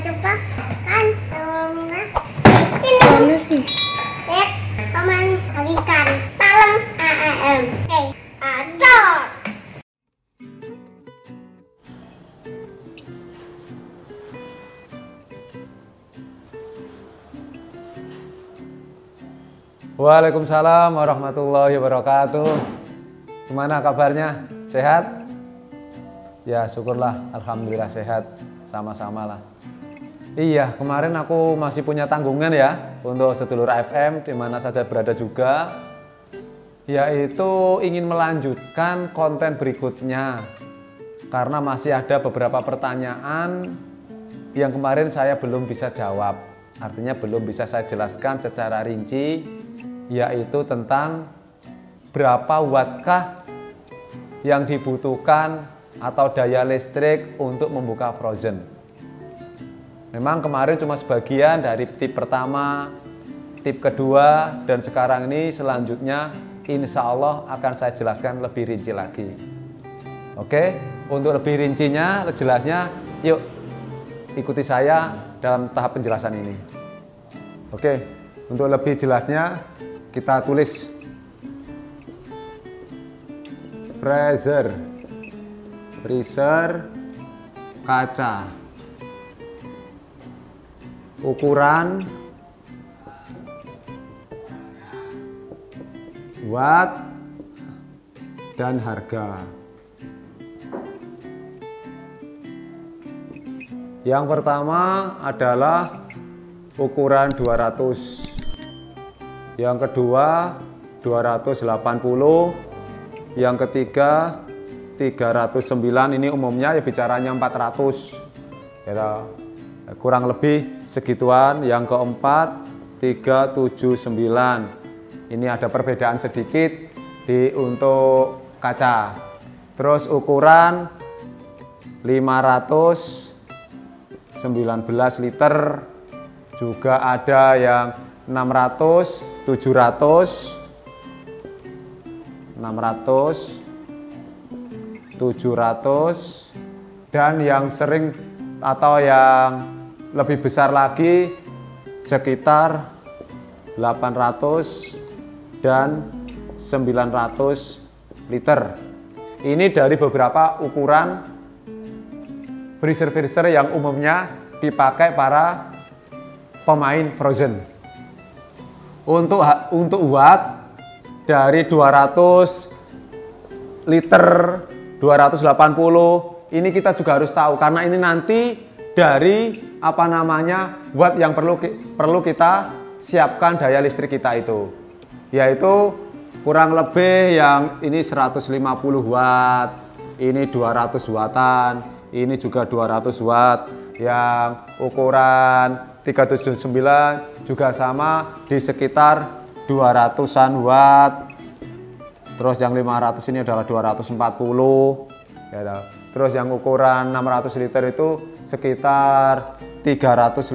coba kan ini sih lihat paman harikan malam AAM ada. Waalaikumsalam warahmatullahi wabarakatuh. Gimana kabarnya? Sehat? Ya syukurlah, alhamdulillah sehat. Sama-sama lah. Iya, kemarin aku masih punya tanggungan ya untuk sedulur FM di mana saja berada juga, yaitu ingin melanjutkan konten berikutnya karena masih ada beberapa pertanyaan yang kemarin saya belum bisa jawab. Artinya belum bisa saya jelaskan secara rinci, yaitu tentang berapa wattkah yang dibutuhkan atau daya listrik untuk membuka frozen. Memang kemarin cuma sebagian dari tip pertama, tip kedua, dan sekarang ini selanjutnya insya Allah akan saya jelaskan lebih rinci lagi. Oke, untuk lebih rincinya, jelasnya, yuk ikuti saya dalam tahap penjelasan ini. Oke, untuk lebih jelasnya kita tulis freezer kaca, ukuran watt dan harga. Yang pertama adalah ukuran 200, yang kedua 280, yang ketiga 309. Ini umumnya ya bicaranya 400 ya, kurang lebih segituan. Yang keempat 379. Ini ada perbedaan sedikit untuk kaca. Terus ukuran 519 liter, juga ada yang 600, 700, 700, dan yang sering atau yang lebih besar lagi sekitar 800 dan 900 liter. Ini dari beberapa ukuran freezer yang umumnya dipakai para pemain frozen. Untuk watt dari 200 liter, 280, ini kita juga harus tahu karena ini nanti dari watt yang perlu kita siapkan daya listrik kita itu, yaitu kurang lebih yang ini 150 watt, ini 200 wattan, ini juga 200 watt, yang ukuran 379 juga sama di sekitar 200-an watt. Terus yang 500 ini adalah 240 ya. Terus yang ukuran 600 liter itu sekitar 350,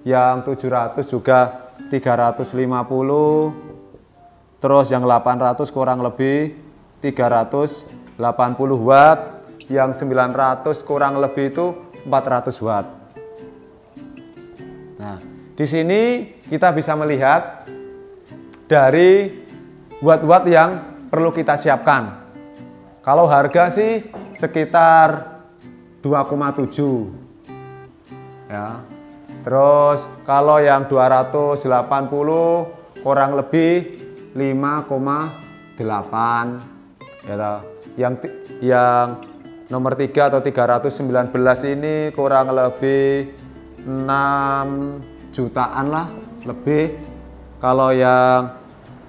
yang 700 juga 350. Terus yang 800 kurang lebih 380 watt, yang 900 kurang lebih itu 400 watt. Nah, di sini kita bisa melihat dari watt-watt yang perlu kita siapkan. Kalau harga sih sekitar 2,7 ya. Terus kalau yang 280 kurang lebih 5,8 ya. Yang nomor 3 atau 319 ini kurang lebih 6 jutaan lah lebih. Kalau yang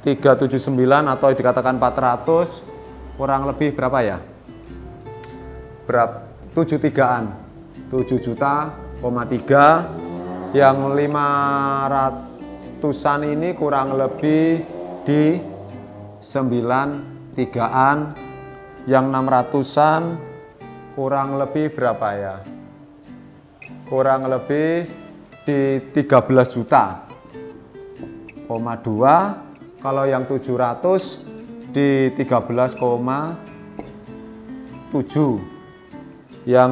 379 atau dikatakan 400 kurang lebih berapa ya? 7 juta,3. Yang 500-an ini kurang lebih di 93-an. Yang 600-an kurang lebih berapa ya? Kurang lebih di 13 juta,2. Kalau yang 700 di 13,7. Yang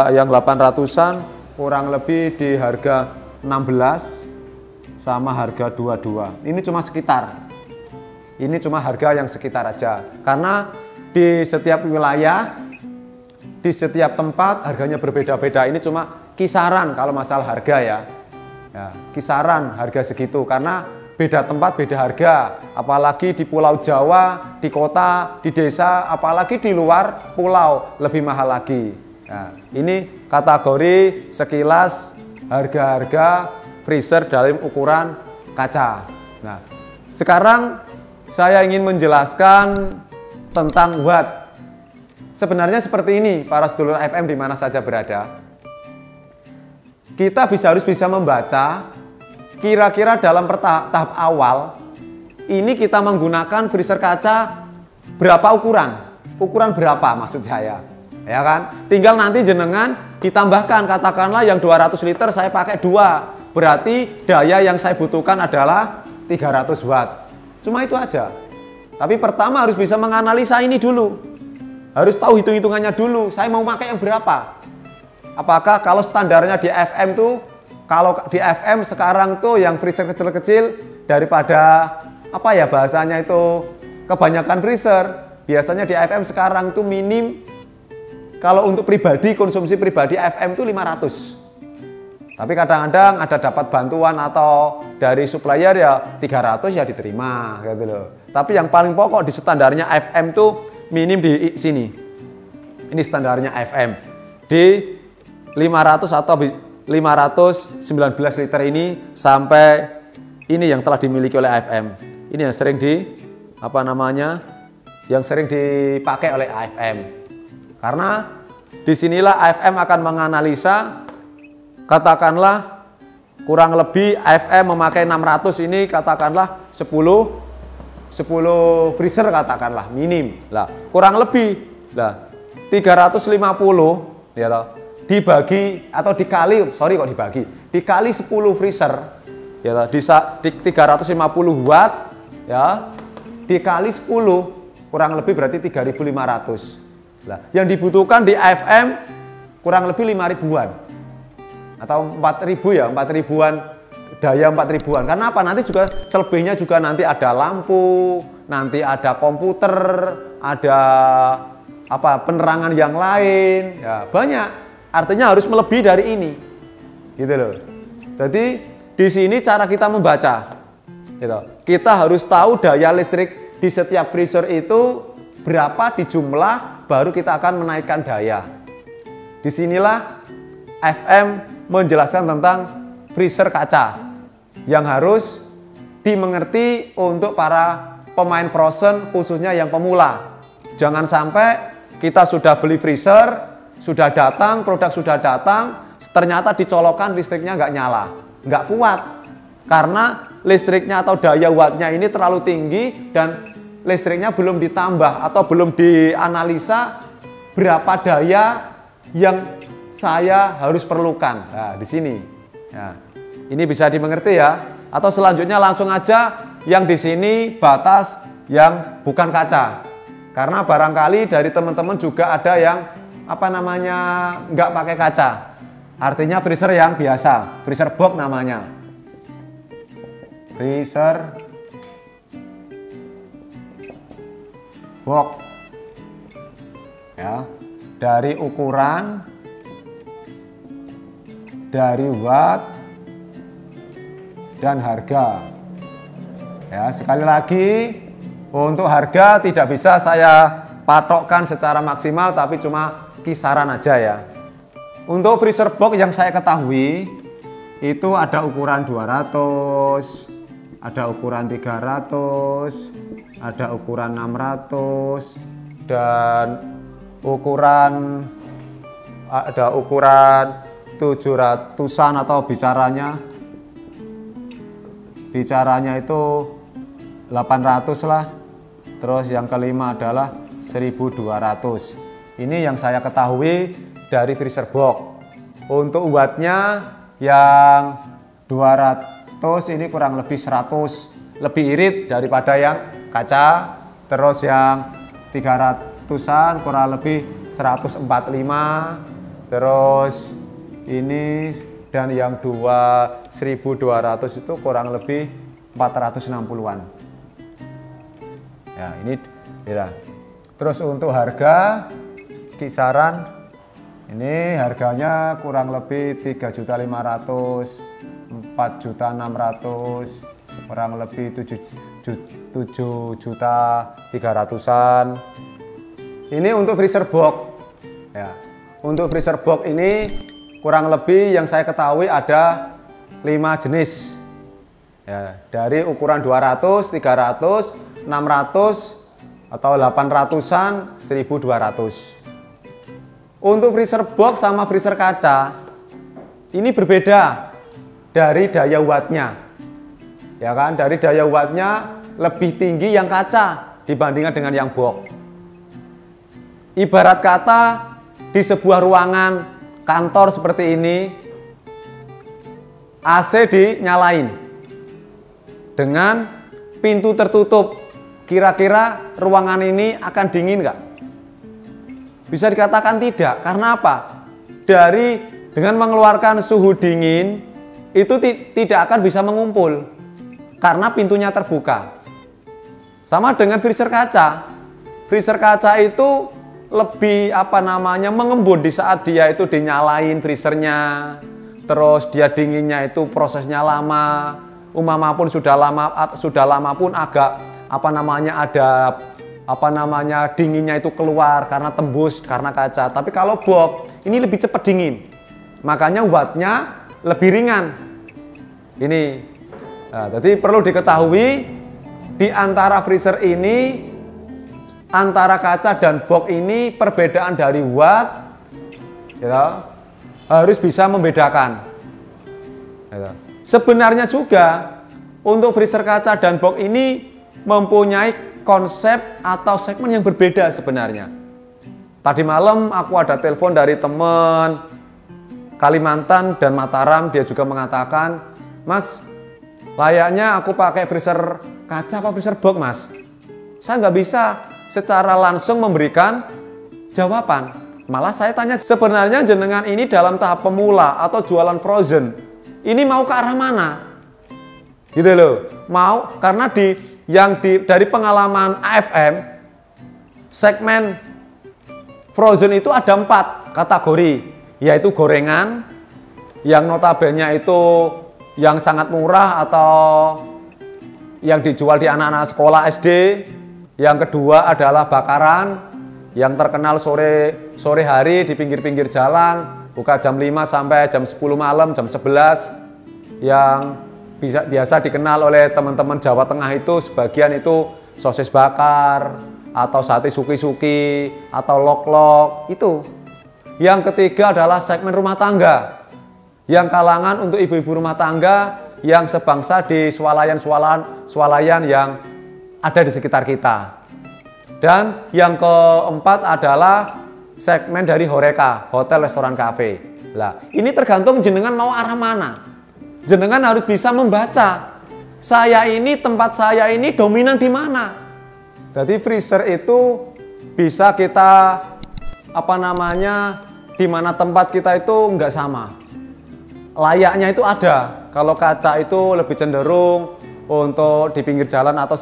yang 800-an kurang lebih di harga 16 sama harga 22. Ini cuma sekitar. Ini cuma harga yang sekitar aja. Karena di setiap wilayah, di setiap tempat harganya berbeda-beda. Ini cuma kisaran kalau masalah harga ya. Kisaran harga segitu karena beda tempat beda harga. Apalagi di Pulau Jawa, di kota, di desa, apalagi di luar pulau lebih mahal lagi. Nah, ini kategori sekilas harga-harga freezer dalam ukuran kaca. Nah, sekarang saya ingin menjelaskan tentang watt. Sebenarnya seperti ini para sedulur FM di mana saja berada. Kita harus bisa membaca kira-kira dalam tahap awal ini kita menggunakan freezer kaca berapa ukuran? Ukuran berapa maksud saya? Ya kan? Tinggal nanti jenengan ditambahkan, katakanlah yang 200 liter saya pakai 2. Berarti daya yang saya butuhkan adalah 300 watt. Cuma itu aja. Tapi pertama harus bisa menganalisa ini dulu. Harus tahu hitung-hitungannya dulu. Saya mau pakai yang berapa? Apakah kalau standarnya di FM tuh, kalau di FM sekarang tuh yang freezer kecil-kecil daripada apa ya bahasanya itu kebanyakan freezer. Biasanya di FM sekarang itu minim. Kalau untuk pribadi, konsumsi pribadi FM itu 500. Tapi kadang-kadang ada dapat bantuan atau dari supplier ya 300 ya diterima gitu loh. Tapi yang paling pokok di standarnya FM itu minim di sini. Ini standarnya FM. Di 500 atau 519 liter ini sampai ini yang telah dimiliki oleh AFM. Ini yang sering yang sering dipakai oleh AFM. Karena disinilah AFM akan menganalisa, katakanlah kurang lebih AFM memakai 600 ini katakanlah 10 freezer katakanlah minim. Lah, kurang lebih lah 350 ya toh, dibagi atau dikali 10 freezer ya toh, di 350 watt ya dikali 10 kurang lebih berarti 3.500. Nah, yang dibutuhkan di AFM kurang lebih 5.000-an atau 4.000 ya, 4.000-an daya 4.000-an. Karena apa? Nanti juga selebihnya juga nanti ada lampu, nanti ada komputer, ada penerangan yang lain, ya banyak. Artinya harus melebihi dari ini, gitu loh. Jadi di sini cara kita membaca, gitu. Kita harus tahu daya listrik di setiap freezer itu berapa di jumlah, baru kita akan menaikkan daya. Disinilah FM menjelaskan tentang freezer kaca yang harus dimengerti untuk para pemain frozen, khususnya yang pemula. Jangan sampai kita sudah beli freezer, sudah datang, produk sudah datang, ternyata dicolokkan listriknya nggak nyala, nggak kuat. Karena listriknya atau daya wattnya ini terlalu tinggi dan listriknya belum ditambah atau belum dianalisa berapa daya yang saya harus perlukan. Nah, di sini. Nah, ini bisa dimengerti ya. Atau selanjutnya langsung aja yang di sini batas yang bukan kaca. Karena barangkali dari teman-teman juga ada yang nggak pakai kaca. Artinya freezer yang biasa, freezer box namanya. Freezer box ya, dari ukuran, dari watt dan harga ya. Sekali lagi untuk harga tidak bisa saya patokkan secara maksimal, tapi cuma kisaran aja ya. Untuk freezer box yang saya ketahui itu ada ukuran 200, ada ukuran 300, ada ukuran 600 dan ada ukuran 700-an atau bicaranya itu 800 lah. Terus yang kelima adalah 1200. Ini yang saya ketahui dari freezer box. Untuk wattnya yang 200 ini kurang lebih 100 lebih irit daripada yang kaca. Terus yang 300-an kurang lebih 145. Terus ini dan yang 1200 itu kurang lebih 460-an. Ya, ini ya. Terus untuk harga kisaran ini harganya kurang lebih 3.500.000, 4.600.000, kurang lebih 7.300.000-an. Ini untuk freezer box. Ya. Untuk freezer box ini kurang lebih yang saya ketahui ada 5 jenis. Ya, dari ukuran 200, 300, 600 atau 800-an, 1200. Untuk freezer box sama freezer kaca ini berbeda dari daya wattnya. Ya kan, dari daya wattnya lebih tinggi yang kaca dibandingkan dengan yang box. Ibarat kata di sebuah ruangan kantor seperti ini, AC dinyalain dengan pintu tertutup. Kira-kira ruangan ini akan dingin nggak? Bisa dikatakan tidak. Karena apa? Dengan mengeluarkan suhu dingin itu tidak akan bisa mengumpul karena pintunya terbuka. Sama dengan freezer kaca. Freezer kaca itu lebih mengembun di saat dia itu dinyalain freezernya. Terus dia dinginnya itu prosesnya lama. Umpama pun sudah lama pun agak dinginnya itu keluar karena tembus karena kaca. Tapi kalau box ini lebih cepat dingin, makanya wattnya lebih ringan. Ini, jadi perlu diketahui di antara freezer ini, antara kaca dan box ini perbedaan dari watt, ya, harus bisa membedakan. Ya. Sebenarnya juga untuk freezer kaca dan box ini mempunyai konsep atau segmen yang berbeda sebenarnya. Tadi malam aku ada telepon dari teman Kalimantan dan Mataram, dia juga mengatakan, "Mas, layaknya aku pakai freezer kaca apa freezer box, Mas? Saya nggak bisa secara langsung memberikan jawaban. Malah saya tanya, sebenarnya jenengan ini dalam tahap pemula atau jualan frozen, ini mau ke arah mana?" Gitu loh. Mau, karena dari pengalaman AFM, segmen frozen itu ada 4 kategori, yaitu gorengan, yang notabene itu yang sangat murah atau yang dijual di anak-anak sekolah SD. Yang kedua adalah bakaran, yang terkenal sore hari di pinggir-pinggir jalan, buka jam 5 sampai jam 10 malam, jam 11, yang biasa dikenal oleh teman-teman Jawa Tengah itu sebagian itu sosis bakar atau sate suki-suki atau lok-lok itu. Yang ketiga adalah segmen rumah tangga, yang kalangan untuk ibu-ibu rumah tangga yang sebangsa di swalayan yang ada di sekitar kita. Dan yang keempat adalah segmen dari Horeca, hotel, restoran, kafe. Lah, ini tergantung jenengan mau arah mana. Jenengan harus bisa membaca, tempat saya ini dominan di mana. Jadi freezer itu bisa kita di mana tempat kita itu nggak sama. Layaknya itu ada. Kalau kaca itu lebih cenderung untuk di pinggir jalan atau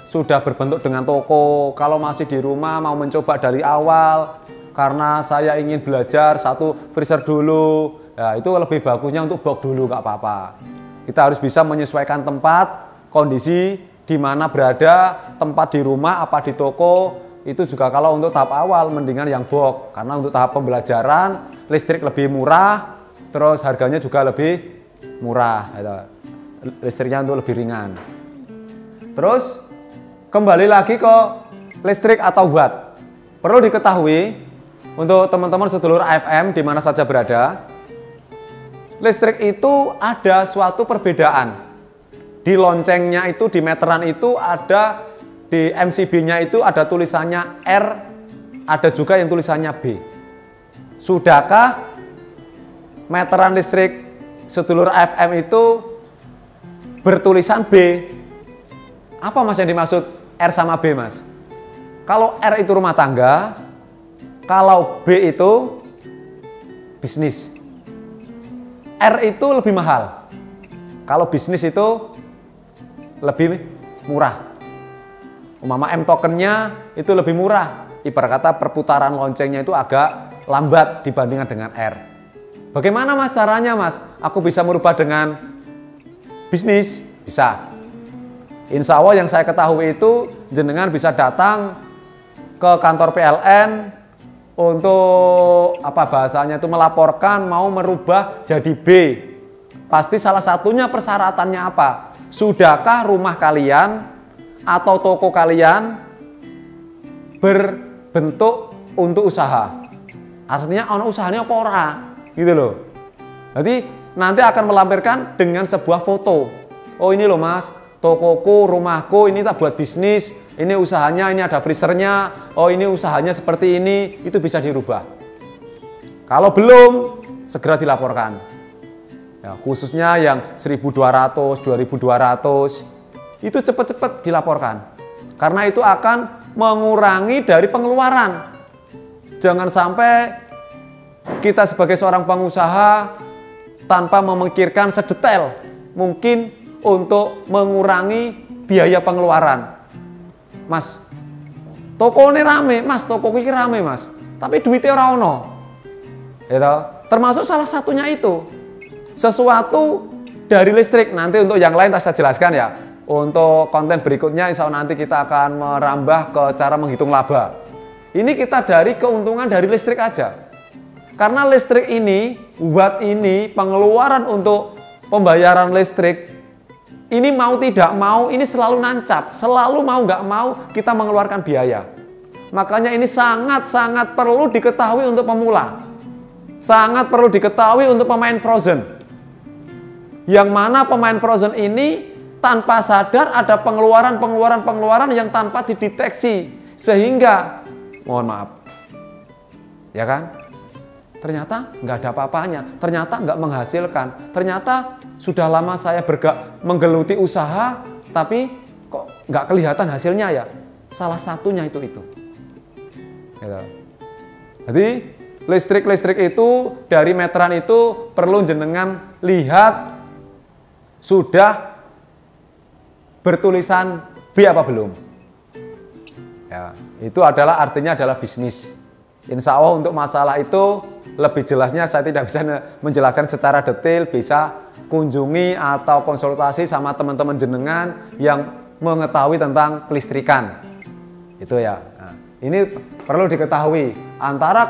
sudah berbentuk dengan toko. Kalau masih di rumah mau mencoba dari awal, karena saya ingin belajar satu freezer dulu. Ya, itu lebih bagusnya untuk box dulu, nggak apa-apa. Kita harus bisa menyesuaikan tempat, kondisi di mana berada, tempat di rumah apa di toko. Itu juga kalau untuk tahap awal mendingan yang box, karena untuk tahap pembelajaran listrik lebih murah, terus harganya juga lebih murah. Listriknya untuk lebih ringan. Terus kembali lagi ke listrik atau watt. Perlu diketahui untuk teman-teman sedulur AFM di mana saja berada, listrik itu ada suatu perbedaan. Di loncengnya itu, di meteran itu ada, di MCB-nya itu ada tulisannya R, ada juga yang tulisannya B. Sudahkah meteran listrik sedulur AFM itu bertulisan B? Apa Mas yang dimaksud R sama B, Mas? Kalau R itu rumah tangga, kalau B itu bisnis. R itu lebih mahal. Kalau bisnis itu lebih murah. Umpama M tokennya itu lebih murah. Ibarat kata perputaran loncengnya itu agak lambat dibandingkan dengan R. Bagaimana Mas caranya Mas? Aku bisa merubah dengan bisnis? Bisa. Insya Allah yang saya ketahui itu jenengan bisa datang ke kantor PLN untuk apa bahasanya itu melaporkan mau merubah jadi B. Pasti salah satunya persyaratannya apa? Sudahkah rumah kalian atau toko kalian berbentuk untuk usaha? Artinya ono usahanya apa ora? Gitu loh. Jadi nanti akan melampirkan dengan sebuah foto. Oh ini loh Mas, tokoku, rumahku ini tak buat bisnis, ini usahanya, ini ada freezernya, oh ini usahanya seperti ini, itu bisa dirubah. Kalau belum, segera dilaporkan. Ya, khususnya yang 1.200, 2.200, itu cepat-cepat dilaporkan. Karena itu akan mengurangi dari pengeluaran. Jangan sampai kita sebagai seorang pengusaha tanpa memikirkan sedetail mungkin untuk mengurangi biaya pengeluaran. Mas, toko ini rame, Mas, toko ini rame, Mas. Tapi duitnya ora ono. Gitu. Termasuk salah satunya itu. Sesuatu dari listrik. Nanti untuk yang lain saya jelaskan ya. Untuk konten berikutnya insya Allah nanti kita akan merambah ke cara menghitung laba. Ini kita dari keuntungan dari listrik aja. Karena listrik ini, buat ini pengeluaran untuk pembayaran listrik ini mau tidak mau, ini selalu nancap, selalu mau nggak mau kita mengeluarkan biaya. Makanya ini sangat-sangat perlu diketahui untuk pemula. Sangat perlu diketahui untuk pemain frozen. Yang mana pemain frozen ini tanpa sadar ada pengeluaran yang tanpa dideteksi. Sehingga, mohon maaf, ya kan? Ternyata nggak ada apa-apanya, ternyata nggak menghasilkan, ternyata sudah lama saya menggeluti usaha, tapi kok nggak kelihatan hasilnya ya. Salah satunya itu. Gitu. Jadi listrik itu dari meteran itu perlu jenengan lihat sudah bertulisan B apa belum. Ya, itu adalah artinya adalah bisnis. Insya Allah untuk masalah itu lebih jelasnya saya tidak bisa menjelaskan secara detail, bisa kunjungi atau konsultasi sama teman-teman jenengan yang mengetahui tentang kelistrikan. Itu ya. Nah, ini perlu diketahui antara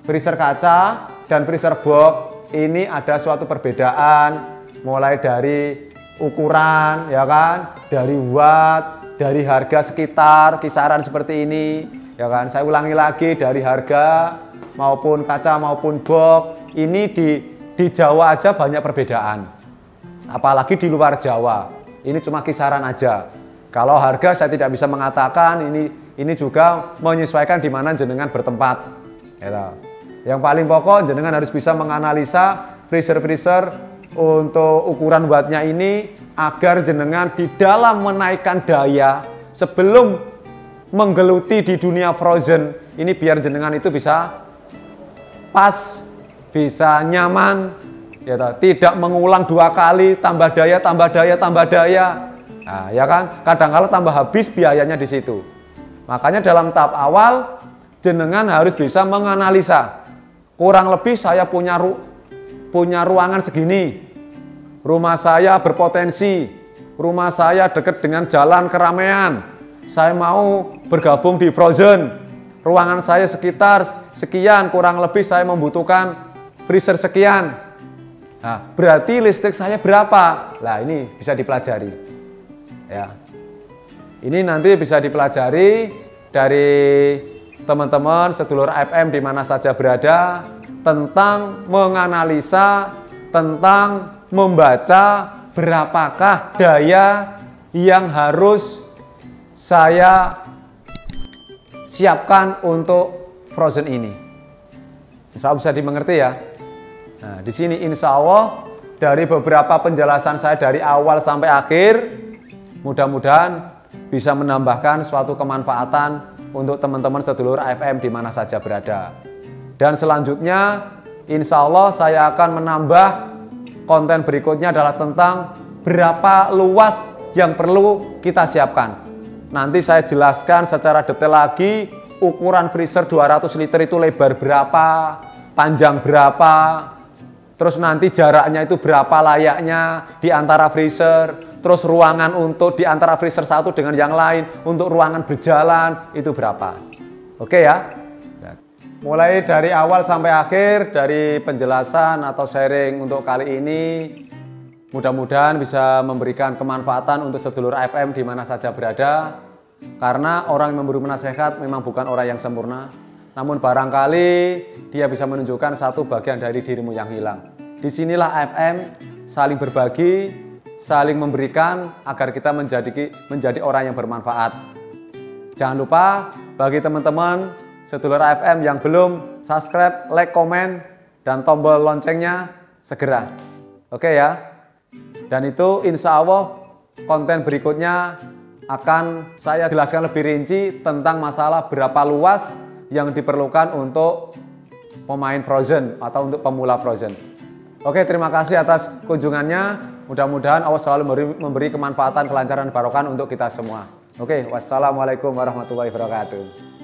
freezer kaca dan freezer box ini ada suatu perbedaan mulai dari ukuran ya kan, dari watt, dari harga sekitar kisaran seperti ini. Ya kan, saya ulangi lagi dari harga maupun kaca maupun box ini di Jawa aja banyak perbedaan. Apalagi di luar Jawa. Ini cuma kisaran aja. Kalau harga saya tidak bisa mengatakan ini juga menyesuaikan di mana jenengan bertempat. Ya. Yang paling pokok jenengan harus bisa menganalisa freezer untuk ukuran wattnya ini agar jenengan di dalam menaikkan daya sebelum menggeluti di dunia frozen ini biar jenengan itu bisa pas, bisa nyaman, ya, tidak mengulang 2 kali tambah daya. Nah, ya kan? Kadang-kala tambah habis biayanya di situ. Makanya dalam tahap awal jenengan harus bisa menganalisa. Kurang lebih saya punya ruangan segini. Rumah saya berpotensi. Rumah saya dekat dengan jalan keramaian. Saya mau bergabung di frozen. Ruangan saya sekitar sekian, kurang lebih saya membutuhkan freezer sekian. Nah, berarti listrik saya berapa? Nah, ini bisa dipelajari. Ya. Ini nanti bisa dipelajari dari teman-teman sedulur AFM di mana saja berada tentang menganalisa, tentang membaca berapakah daya yang harus saya siapkan untuk frozen ini. Insya Allah bisa dimengerti ya. Nah, di sini insya Allah dari beberapa penjelasan saya dari awal sampai akhir, mudah-mudahan bisa menambahkan suatu kemanfaatan untuk teman-teman sedulur AFM di mana saja berada. Dan selanjutnya insya Allah saya akan menambah konten berikutnya adalah tentang berapa luas yang perlu kita siapkan. Nanti saya jelaskan secara detail lagi ukuran freezer 200 liter itu lebar berapa, panjang berapa, terus nanti jaraknya itu berapa layaknya di antara freezer, terus ruangan untuk di antara freezer satu dengan yang lain, untuk ruangan berjalan itu berapa. Oke ya? Mulai dari awal sampai akhir dari penjelasan atau sharing untuk kali ini mudah-mudahan bisa memberikan kemanfaatan untuk sedulur AFM di mana saja berada. Karena orang yang memberi nasihat memang bukan orang yang sempurna, namun barangkali dia bisa menunjukkan satu bagian dari dirimu yang hilang. Disinilah AFM saling berbagi, saling memberikan agar kita menjadi orang yang bermanfaat. Jangan lupa bagi teman-teman sedulur AFM yang belum subscribe, like, komen, dan tombol loncengnya segera. Oke ya? Dan itu insya Allah konten berikutnya akan saya jelaskan lebih rinci tentang masalah berapa luas yang diperlukan untuk pemain Frozen atau untuk pemula Frozen. Oke, terima kasih atas kunjungannya. Mudah-mudahan Allah selalu memberi kemanfaatan, kelancaran, barokah untuk kita semua. Oke, wassalamualaikum warahmatullahi wabarakatuh.